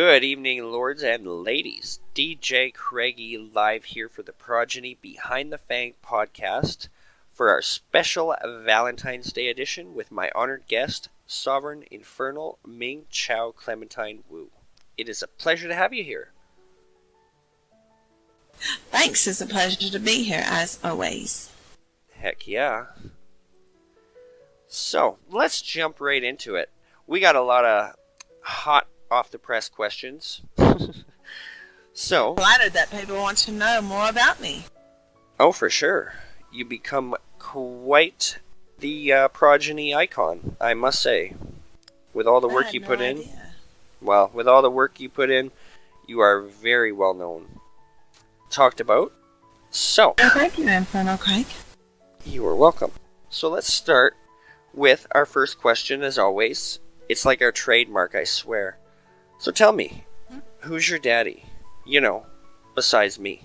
Good evening, lords and ladies. DJ CraigE live here for the Progeny Behind the Fang podcast for our special Valentine's Day edition with my honored guest, Sovereign Infernal Ming Xiao Clementine Wu. It is a pleasure to have you here. Thanks, it's a pleasure to be here as always. Heck yeah. So, let's jump right into it. We got a lot of hot off-the-press questions. So, Flattered that people want to know more about me. Oh, for sure. You become quite the progeny icon, I must say. With all the work you put in. Well, with all the work you put in, you are very well known. Talked about. So. Oh, thank you, Infernal Craig. You are welcome. So let's start with our first question, as always. It's like our trademark, I swear. So tell me, who's your daddy? You know, besides me.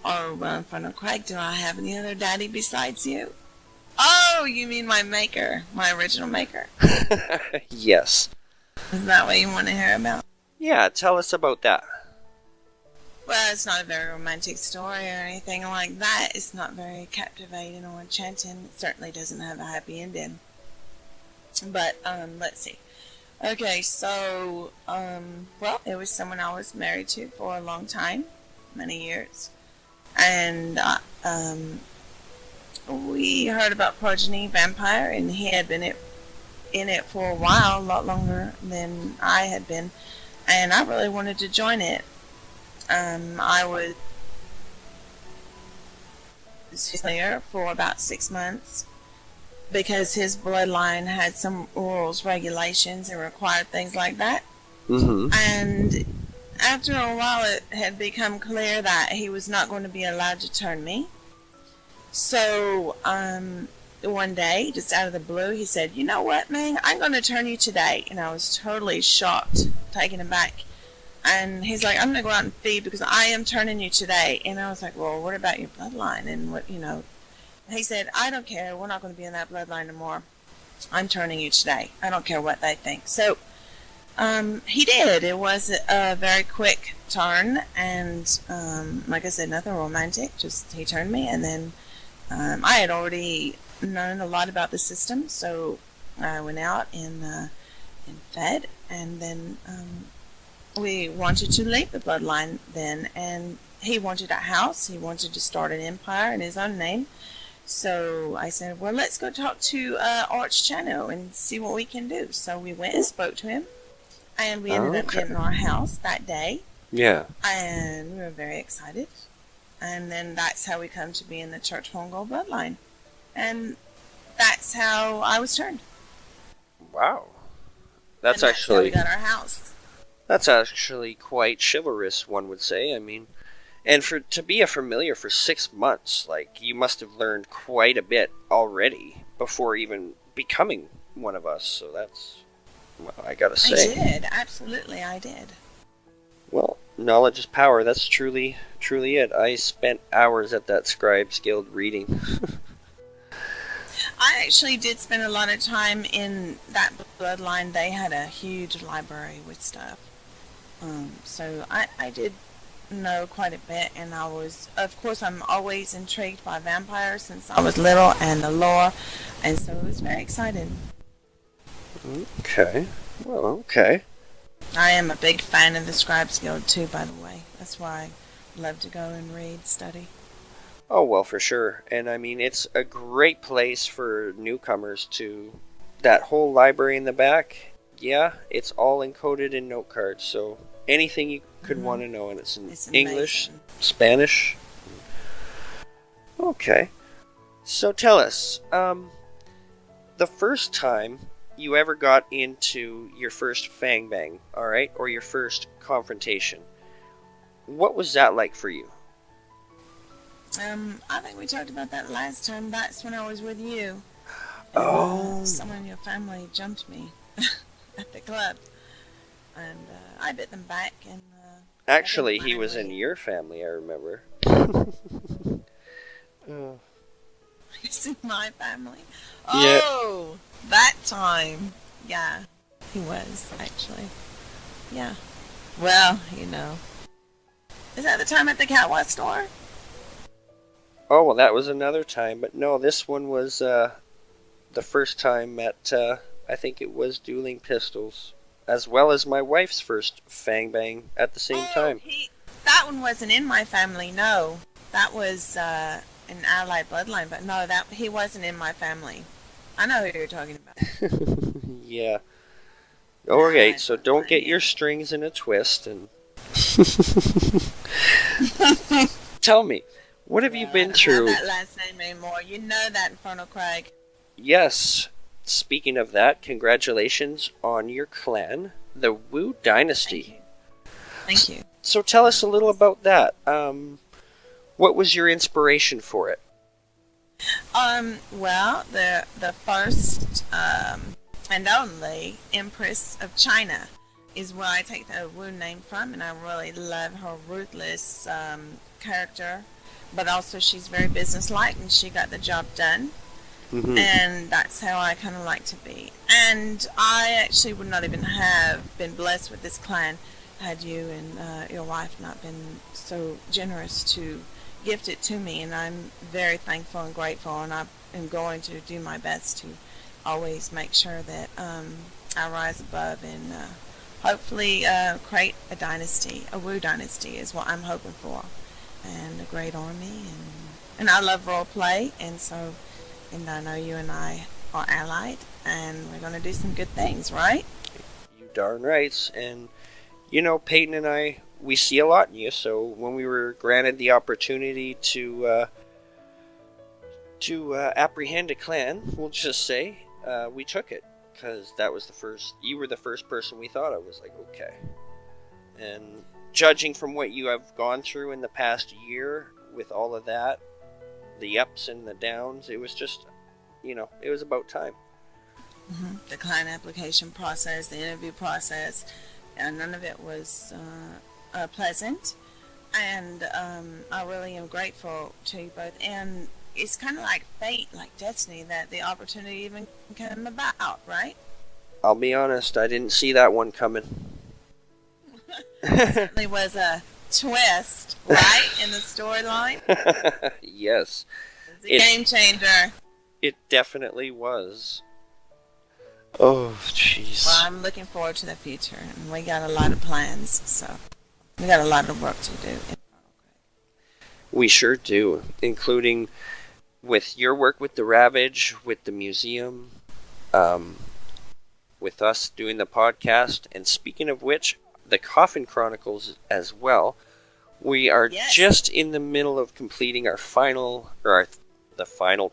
Oh, well, Infernal Craig, do I have any other daddy besides you? Oh, you mean my maker, my original maker? Yes. Is that what you want to hear about? Yeah, tell us about that. Well, it's not a very romantic story or anything like that. It's not very captivating or enchanting. It certainly doesn't have a happy ending. But, let's see. Okay, so, well, it was someone I was married to for a long time, many years. And, we heard about Progeny Vampire, and he had been in it for a while, a lot longer than I had been. And I really wanted to join it. I was there for about 6 months. Because his bloodline had some rules, regulations, and required things like that. Mm-hmm. And after a while, it had become clear that he was not going to be allowed to turn me. So, one day, just out of the blue, he said, "You know what, Ming? I'm going to turn you today." And I was totally shocked, taken aback. And he's like, "I'm going to go out and feed because I am turning you today." And I was like, "Well, what about your bloodline?" And what, you know. He said, "I don't care. We're not going to be in that bloodline anymore. I'm turning you today. I don't care what they think." So, he did. It was a very quick turn, and like I said, nothing romantic. Just he turned me, and then I had already known a lot about the system, so I went out and fed, and then we wanted to leave the bloodline then, and he wanted a house. He wanted to start an empire in his own name. So I said, well, let's go talk to Archchano and see what we can do. So we went and spoke to him, and we ended up getting our house that day. Yeah. And we were very excited. And then that's how we come to be in the Church Mongol bloodline. And that's how I was turned. Wow. That's how actually... we got our house. That's actually quite chivalrous, one would say. I mean... And to be a familiar for 6 months, like, you must have learned quite a bit already before even becoming one of us. So that's, well, I gotta say. I did, absolutely, I did. Well, knowledge is power. That's truly it. I spent hours at that Scribes Guild reading. I actually did spend a lot of time in that bloodline. They had a huge library with stuff. So I did know quite a bit, and I was, of course, I'm always intrigued by vampires since I was little, and the lore, and so it was very exciting. Okay. Well, okay. I am a big fan of the Scribes Guild too, by the way. That's why I love to go and read, study. Oh, well, for sure. And I mean, it's a great place for newcomers to... That whole library in the back, yeah, it's all encoded in note cards, so anything you could want to know, and it's in English, Spanish. Okay. So tell us, the first time you ever got into your first Fang Bang, alright, or your first confrontation, what was that like for you? I think we talked about that last time. That's when I was with you. And, someone in your family jumped me at the club. And I bit them back. And actually, he was in your family, I remember. He's in my family? Yeah. Oh, that time. Yeah, he was, actually. Yeah. Well, Is that the time at the Cowboy store? Oh, well, that was another time, but no, this one was the first time at, I think it was Dueling Pistols, as well as my wife's first Fang Bang at the same Oh, time. that one wasn't in my family, no. That was an allied bloodline, but no, that he wasn't in my family. I know who you're talking about. Yeah. An Alright, allied so don't bloodline, get your yeah. strings in a twist and tell me, what have you Well, I been don't have through? that last name anymore. You know that, Infernal CraigE. Yes, speaking of that, congratulations on your clan, the Wu Thank you. Dynasty. Thank you. So tell us a little about that. What was your inspiration for it? Well, the first and only Empress of China is where I take the Wu name from, and I really love her ruthless character, but also she's very businesslike, and she got the job done, Mm-hmm. and that's how I kind of like to be. And I actually would not even have been blessed with this clan had you and your wife not been so generous to gift it to me, and I'm very thankful and grateful, and I am going to do my best to always make sure that I rise above and hopefully create a dynasty, a Wu dynasty is what I'm hoping for, and a great army, and I love role play, and I know you and I are allied, and we're going to do some good things, right? You darn right. And, Peyton and I, we see a lot in you, so when we were granted the opportunity to apprehend a clan, we'll just say, we took it. Because you were the first person we thought of. Was like, okay. And judging from what you have gone through in the past year with all of that, the ups and the downs, it was just, it was about time. The client application process, the interview process, and none of it was pleasant. And I really am grateful to you both. And it's kind of like fate, like destiny, that the opportunity even came about, right? I'll be honest, I didn't see that one coming. It certainly was a twist, right, in the storyline. Yes. It was a game changer. It definitely was. Oh, jeez. Well, I'm looking forward to the future, and we got a lot of plans, so we got a lot of work to do. We sure do, including with your work with the Ravage, with the museum, with us doing the podcast, and speaking of which, the Coffin Chronicles as well. We are just in the middle of completing the final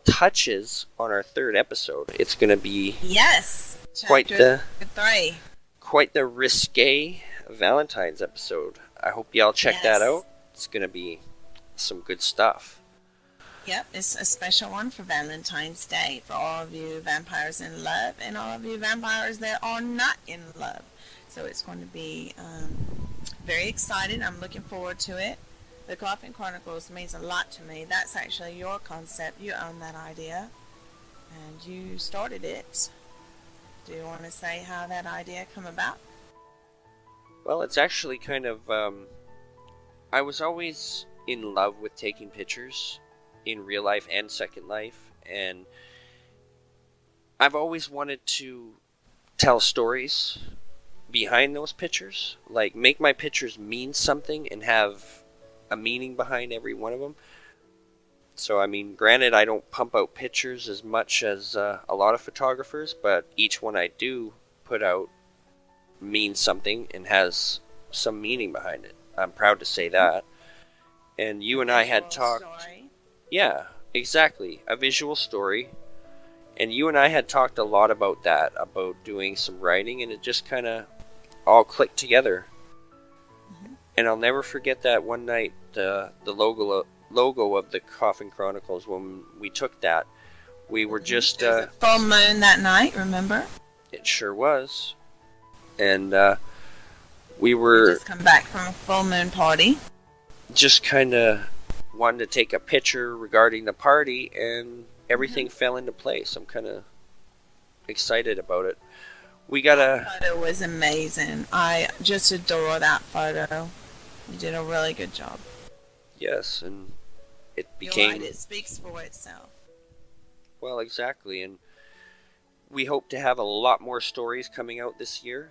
touches on our third episode. It's going to be quite the risque Valentines episode. I hope y'all check that out. It's going to be some good stuff. Yep, it's a special one for Valentine's Day for all of you vampires in love and all of you vampires that are not in love. So it's going to be very exciting. I'm looking forward to it. The Coffin Chronicles means a lot to me. That's actually your concept. You own that idea, and you started it. Do you want to say how that idea came about? Well, it's actually kind of... I was always in love with taking pictures in real life and Second Life, and I've always wanted to tell stories behind those pictures, like make my pictures mean something and have a meaning behind every one of them. So, I mean, granted, I don't pump out pictures as much as a lot of photographers, but each one I do put out means something and has some meaning behind it. I'm proud to say that. And you and I had talked... Yeah, exactly. A visual story. And you and I had talked a lot about that, about doing some writing, and it just kind of all clicked together. And I'll never forget that one night, the logo of the Coffin Chronicles, when we took that, we were just... There was a full moon that night, remember? It sure was. And we were... just come back from a full moon party. Just kind of wanted to take a picture regarding the party, and everything fell into place. I'm kind of excited about it. We That gotta, photo was amazing. I just adore that photo. You did a really good job. yes, and it You're right, became, it speaks for itself. well, exactly, and we hope to have a lot more stories coming out this year.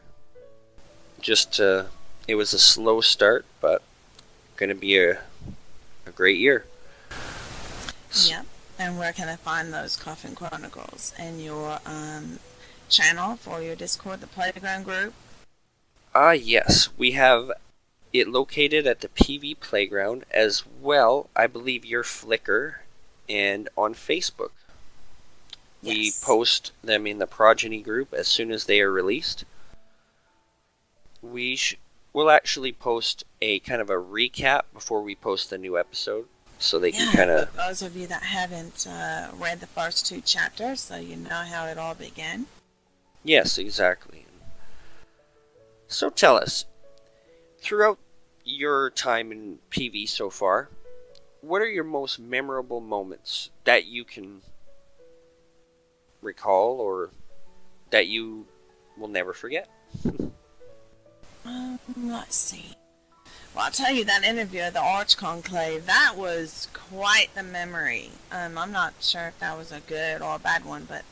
Just, it was a slow start, but gonna be a great year. Yep. And where can I find those Coffin Chronicles? And your channel for your Discord, the Playground group? Yes, we have it located at the PV Playground as well, I believe your Flickr and on Facebook. We Yes. post them in the Progeny group as soon as they are released. We'll actually post a kind of a recap before we post the new episode, so they can Yeah, kind for of. those of you that haven't read the first two chapters, so you know how it all began. Yes, exactly. So tell us, throughout your time in PV so far, what are your most memorable moments that you can recall or that you will never forget? Let's see. Well, I'll tell you that interview at the Arch Conclave, that was quite the memory. I'm not sure if that was a good or a bad one, but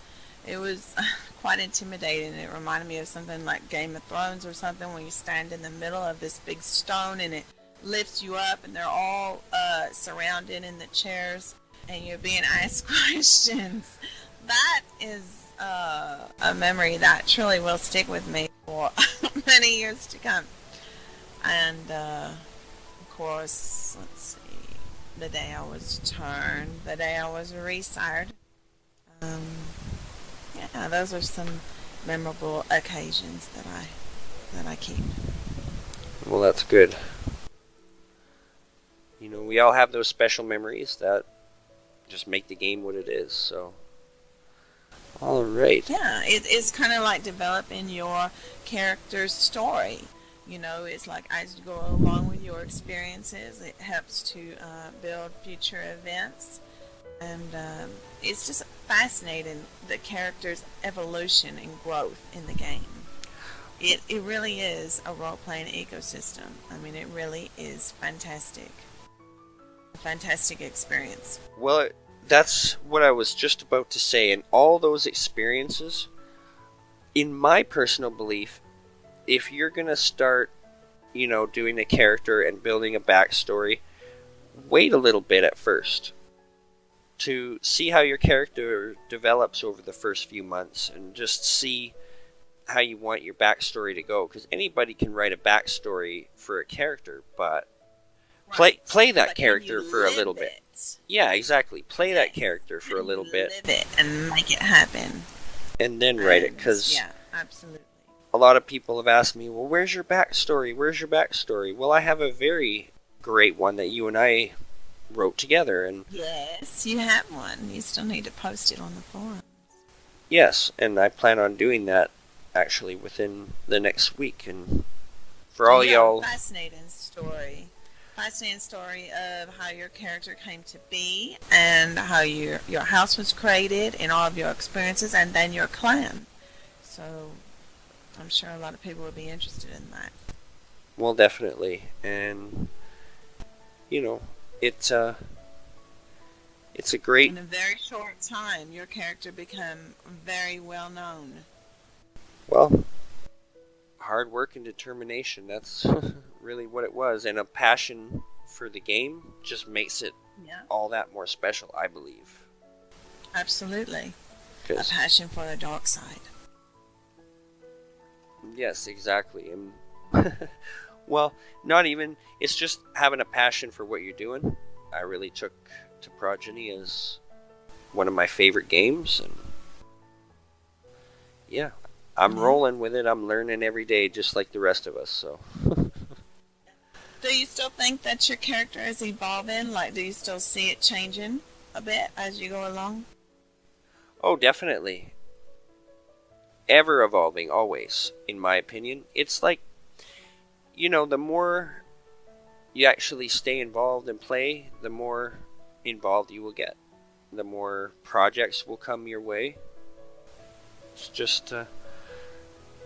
it was quite intimidating. It reminded me of something like Game of Thrones or something, when you stand in the middle of this big stone and it lifts you up and they're all surrounded in the chairs and you're being asked questions. That is a memory that truly will stick with me for many years to come. And of course, let's see, the day I was turned, the day I was resired. Um, yeah, those are some memorable occasions that I keep. Well, that's good. You know, we all have those special memories that just make the game what it is, so. Alright. Yeah, it's kind of like developing your character's story. You know, it's like as you go along with your experiences, it helps to build future events. And it's just fascinating, the character's evolution and growth in the game. It really is a role playing ecosystem. I mean, it really is fantastic. A fantastic experience. Well, that's what I was just about to say. And all those experiences, in my personal belief, if you're going to start, doing a character and building a backstory, wait a little bit at first to see how your character develops over the first few months and just see how you want your backstory to go. Because anybody can write a backstory for a character, but play that But character for a little bit. Yeah, exactly. Play that character for a little bit. Live it and make it happen. And then write it, because yeah, absolutely. a lot of people have asked me, well, where's your backstory? Where's your backstory? Well, I have a very great one that you and I wrote together. And Yes, you have one. You still need to post it on the forum. yes, and I plan on doing that actually within the next week. And for So all yeah, y'all, fascinating story. Fascinating story of how your character came to be and how your house was created and all of your experiences, and then your clan. So I'm sure a lot of people would be interested in that. well, definitely. And it's a great. In a very short time, your character became very well known. Well, hard work and determination, that's really what it was. And a passion for the game just makes it Yeah, all that more special, I believe. absolutely. A 'Cause, passion for the dark side. yes, exactly. And well, not even, it's just having a passion for what you're doing. I really took to Progeny as one of my favorite games, and yeah, I'm Yeah. rolling with it. I'm learning every day just like the rest of us, so. Do you still think that your character is evolving? Like, do you still see it changing a bit as you go along? Oh, definitely. Ever evolving, always, in my opinion. It's like, the more you actually stay involved and play, the more involved you will get. The more projects will come your way. It's just,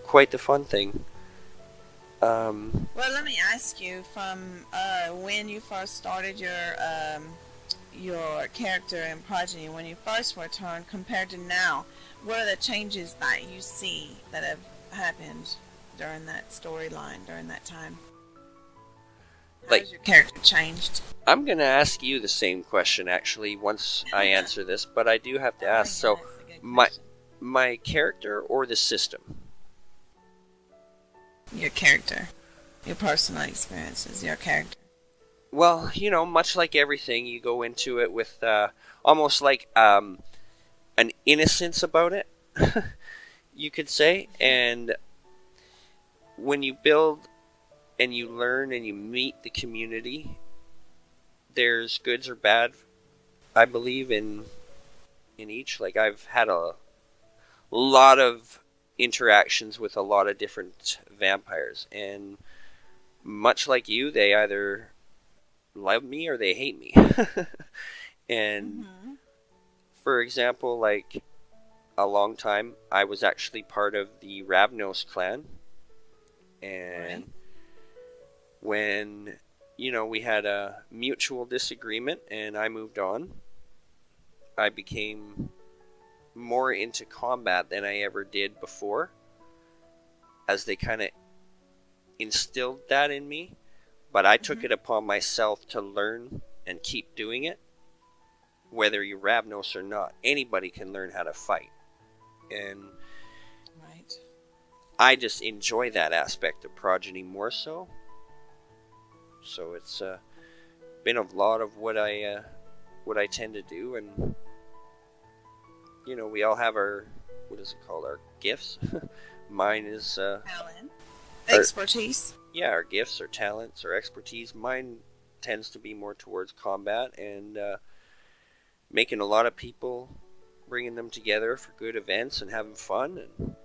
quite the fun thing. Well, let me ask you, from when you first started your character in Progeny, when you first returned, compared to now, what are the changes that you see that have happened during that storyline, during that time? How has your character changed? I'm going to ask you the same question, actually, once I answer this, but I do have to ask, so, my character or the system? Your character. Your personal experiences, your character. Well, much like everything, you go into it with almost like an innocence about it, you could say. And when you build and you learn and you meet the community, there's goods or bad, I believe, in each. Like, I've had a lot of interactions with a lot of different vampires, and much like you, they either love me or they hate me. And for example, like, a long time I was actually part of the Ravnos clan, and when we had a mutual disagreement and I moved on, I became more into combat than I ever did before, as they kind of instilled that in me. But I took it upon myself to learn and keep doing it. Whether you're Ravnos or not, anybody can learn how to fight. And I just enjoy that aspect of Progeny more so. So it's been a lot of what I tend to do. And we all have our, what is it called, our gifts. Mine is talent, expertise. Yeah, our gifts, our talents, our expertise. Mine tends to be more towards combat and making a lot of people, bringing them together for good events and having fun. And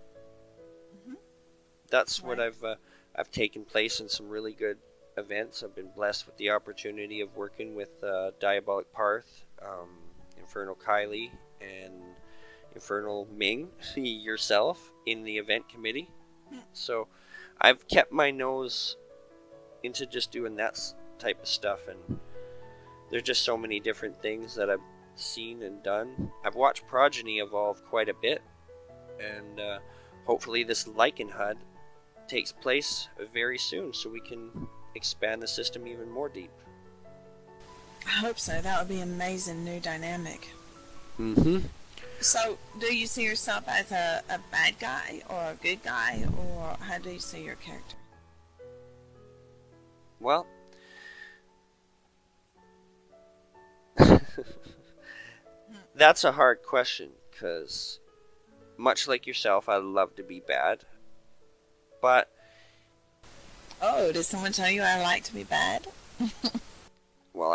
that's what I've taken place in some really good events. I've been blessed with the opportunity of working with Diabolic Parth, Infernal Kylie, and Infernal Ming, yourself, in the event committee. So I've kept my nose into just doing that type of stuff, and there's just so many different things that I've seen and done. I've watched Progeny evolve quite a bit, and hopefully this Lycan HUD takes place very soon so we can expand the system even more deep. I hope so. That would be an amazing new dynamic. So, do you see yourself as a bad guy or a good guy, or how do you see your character? Well, that's a hard question, because much like yourself, I love to be bad, but... Oh, did someone tell you I like to be bad? Well,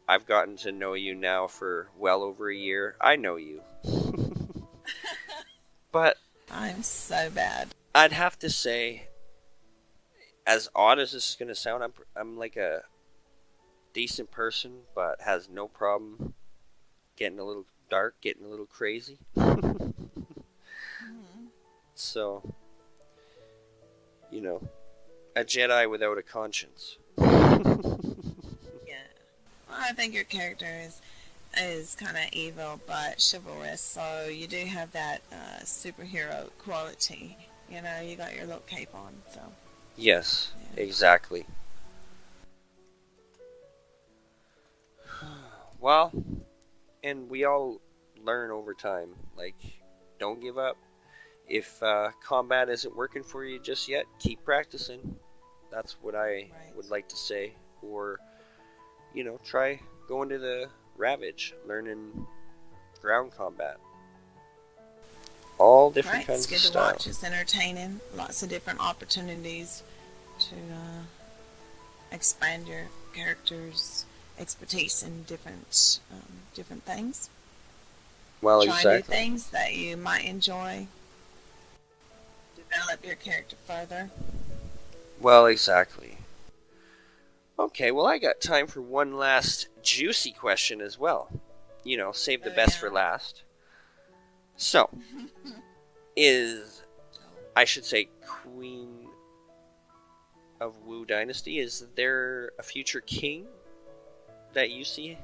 I've gotten to know you now for well over a year. I know you. But I'm so bad. I'd have to say, as odd as this is going to sound, I'm like a decent person, but has no problem getting a little dark, getting a little crazy. So, a Jedi without a conscience. Well, I think your character is kind of evil but chivalrous, so you do have that superhero quality. You got your little cape on, so. Yes, exactly. Well, and we all learn over time. Like, don't give up. If combat isn't working for you just yet, keep practicing. That's what I would like to say. Or, try going to the Ravage, learning ground combat. All different kinds of It's good style. to watch. It's entertaining. Lots of different opportunities to expand your character's expertise in different things. Well, Try exactly. new things that you might enjoy. Develop your character further. Well, exactly. Okay, well, I got time for one last juicy question as well. Save the best for last. So, is I should say Queen of Wu Dynasty. Is there a future king that you see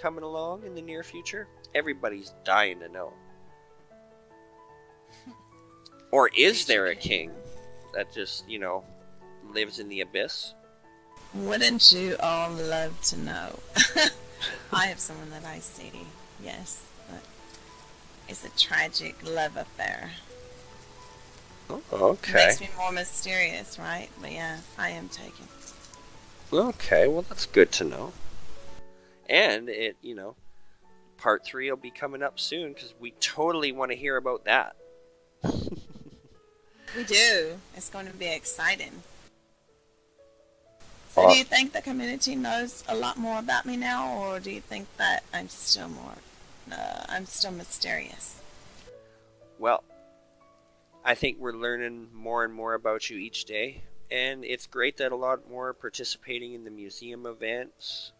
coming along in the near future? Everybody's dying to know. Or is there a king that just, lives in the abyss? Wouldn't you all love to know? I have someone that I see, yes, but it's a tragic love affair. Oh, okay. It makes me more mysterious, right? But yeah, I am taken. Okay, well that's good to know. And it, part 3 will be coming up soon because we totally want to hear about that. We do. It's going to be exciting. So do you think the community knows a lot more about me now, or do you think that I'm still mysterious? Well, I think we're learning more and more about you each day, and it's great that a lot more are participating in the museum events,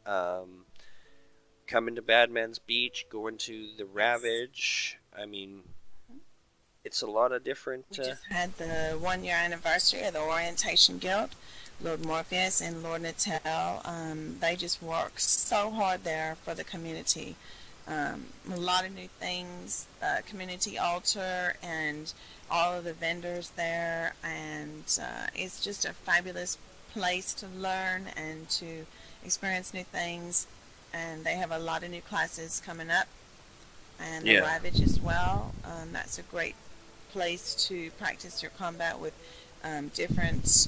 coming to Badman's Beach, going to the Ravage. I mean, it's a lot of different... We just had the 1-year anniversary of the Orientation Guild. Lord Morpheus and Lord Natal, they just work so hard there for the community. A lot of new things, community altar, and all of the vendors there, and it's just a fabulous place to learn and to experience new things. And they have a lot of new classes coming up, and the Ravage as well. That's a great place to practice your combat with different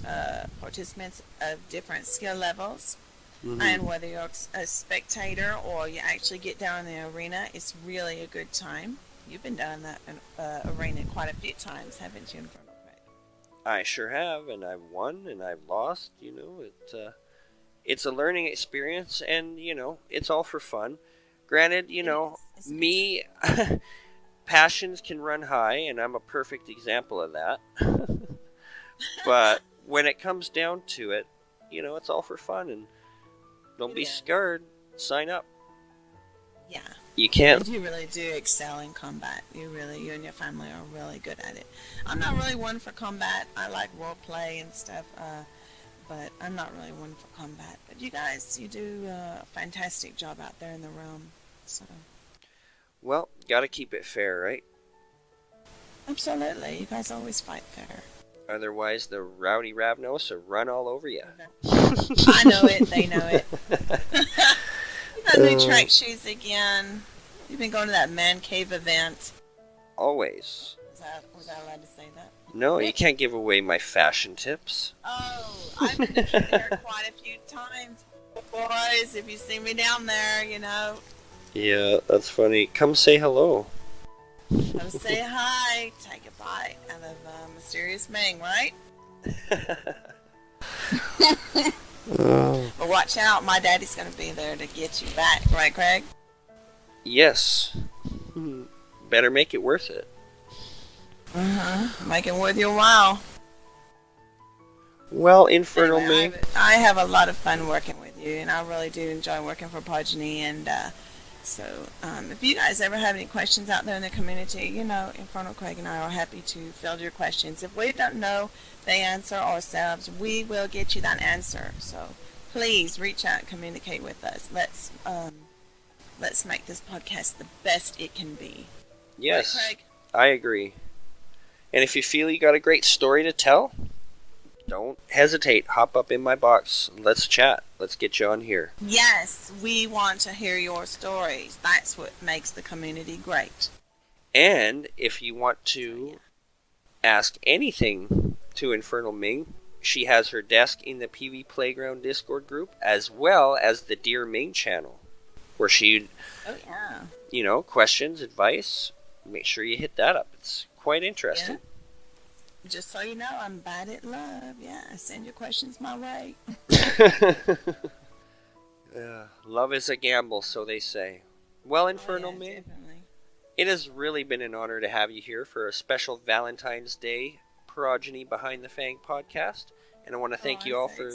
participants of different skill levels. Mm-hmm. And whether you're a spectator or you actually get down in the arena, it's really a good time. You've been down in that arena quite a few times, haven't you, Infernal CraigE? I sure have, and I've won and I've lost. It's a learning experience, and it's all for fun. Granted, me passions can run high, and I'm a perfect example of that. But when it comes down to it, it's all for fun, and don't be scared. Sign up. Yeah. You can't. You really do excel in combat. You and your family are really good at it. I'm not really one for combat. I like role play and stuff, but I'm not really one for combat. But you guys, you do a fantastic job out there in the realm. So. Well, gotta keep it fair, right? Absolutely. You guys always fight fair. Otherwise, the rowdy Ravnos will run all over you. I know it. They know it. You got new track shoes again. You've been going to that man cave event. Always. Was I allowed to say that? No, you can't give away my fashion tips. Oh, I've been there quite a few times. Boys, if you see me down there, Yeah, that's funny. Come say hello. Come say hi. Take a bite out of Mysterious Ming, right? But watch out. My daddy's going to be there to get you back. Right, CraigE? Yes. Better make it worth it. Make it worth your while. Well, Infernal anyway, Ming. I have a lot of fun working with you, and I really do enjoy working for Progeny, and so if you guys ever have any questions out there in the community, Infernal CraigE and I are happy to field your questions. If we don't know the answer ourselves, we will get you that answer. So please reach out and communicate with us. Let's make this podcast the best it can be. Yes, right, CraigE? I agree. And if you feel you got a great story to tell, don't hesitate. Hop up in my box. Let's chat. Let's get you on here. Yes, we want to hear your stories. That's what makes the community great. And if you want to ask anything to Infernal Ming, she has her desk in the PV Playground Discord group, as well as the Dear Ming channel, where she, questions, advice. Make sure you hit that up. It's quite interesting. Yeah. Just so you know, I'm bad at love. Yeah, send your questions my way. Love is a gamble, so they say. Well, Infernal Ming, definitely. It has really been an honor to have you here for a special Valentine's Day Progeny Behind the Fang podcast. And I want to thank you all for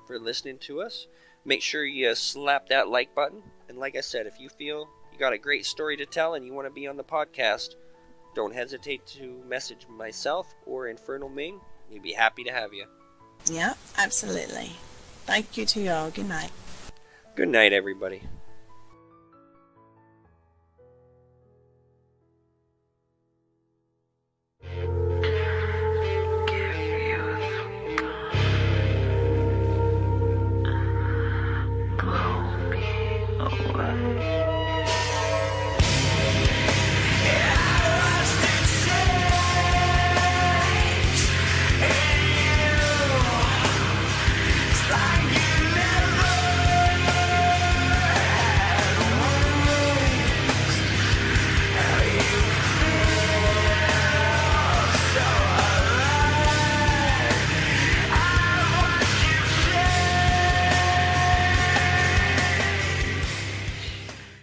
listening to us. Make sure you slap that like button. And like I said, if you feel you got a great story to tell and you want to be on the podcast, don't hesitate to message myself or Infernal Ming. We'd be happy to have you. Yeah, absolutely. Thank you to y'all. Good night. Good night, everybody.